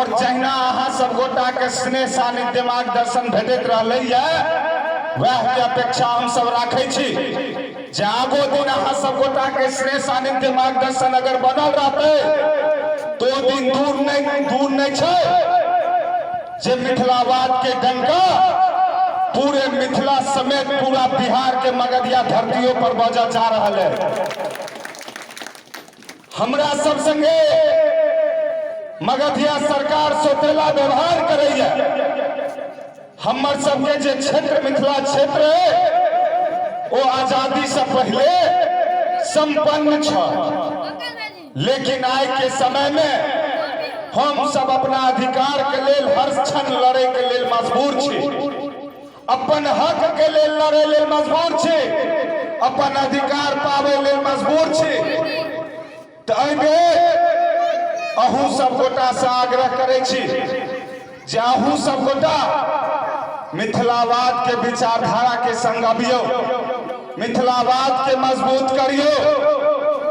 और जहिना अहाँ सब गोटा के स्नेह सानिध्य मार्गदर्शन भेटैत रहलैया वह के अपेक्षा हम सब राखै छी जे आगो दिन अहाँ सब गोटा के स्नेह सानिध्य मार्गदर्शन अगर बनल रहतै तो दिन दूर नहीं छै जे मिथिलावाद के डंका पूरे मिथिला समेत पूरा बिहार के मगधिया धरतियों पर बजा जा रहा है। हमरा सब संगे मगधिया सरकार सोतेला व्यवहार करैया। हमर सबके जे क्षेत्र मिथिला क्षेत्र है वो आजादी से पहले संपन्न छ, लेकिन आज के समय में हम सब अपना अधिकार के लेल हर क्षण लड़े के लेल मजबूर छी, अपन हक के लेल लड़े लेल मजबूर छी, अपन अधिकार पावे लेल मजबूर छी। तो अहू सब गोटा से आग्रह करे छी जे अहू सब गोटा मिथिलावाद के विचारधारा के संग अबियो, मिथिलावाद के मजबूत करियो,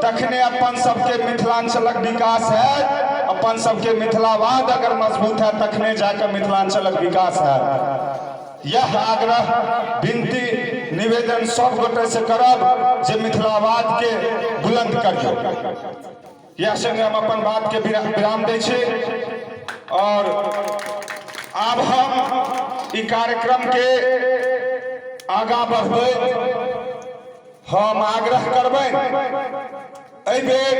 तखने अपन सबके मिथिलांचलक विकास है। अपन सबके मिथिलावाद अगर मजबूत है तखने जाकर मिथिलांचलक विकास है। यह आग्रह विनती निवेदन सब गोटे से करब जे मिथिलावाद के बुलंद करियो। यह संगे हम अपन बात के विराम दै छी और अब हम ई कार्यक्रम के आगा बढ़बै। हम आग्रह करबै एहि बेर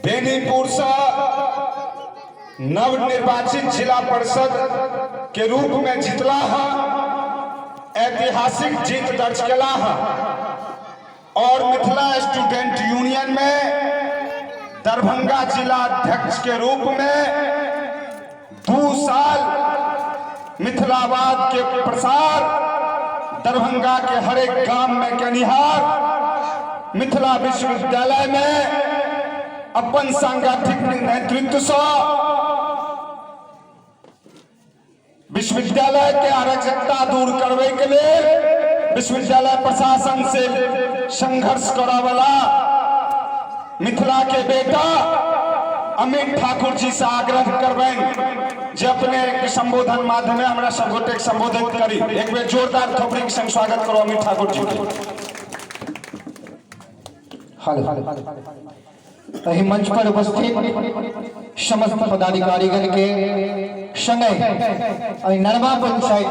बेनीपुर से नवनिर्वाचित जिला परिषद के रूप में जितला है, ऐतिहासिक जीत दर्ज केला है और मिथिला स्टूडेंट यूनियन में दरभंगा जिला अध्यक्ष के रूप में 2 साल मिथिलावाद के प्रसार दरभंगा के हर एक गांव में केनिहार मिथिला विश्वविद्यालय में अपन सांगठनिक नेतृत्व से विश्वविद्यालय के अराजकता दूर करने के लिए विश्वविद्यालय प्रशासन से संघर्ष करे वाला मिथिला के बेटा अमित ठाकुर जी से आग्रह करबें जे अपने संबोधन माध्यम में हमरा सब गोटे संबोधित करी। एक बेर जोरदार थोपड़ी के संग स्वागत करो अमित ठाकुर जी के। एहि मंच पर उपस्थित समस्त पदाधिकारीगण के संगे नरमा पंचायत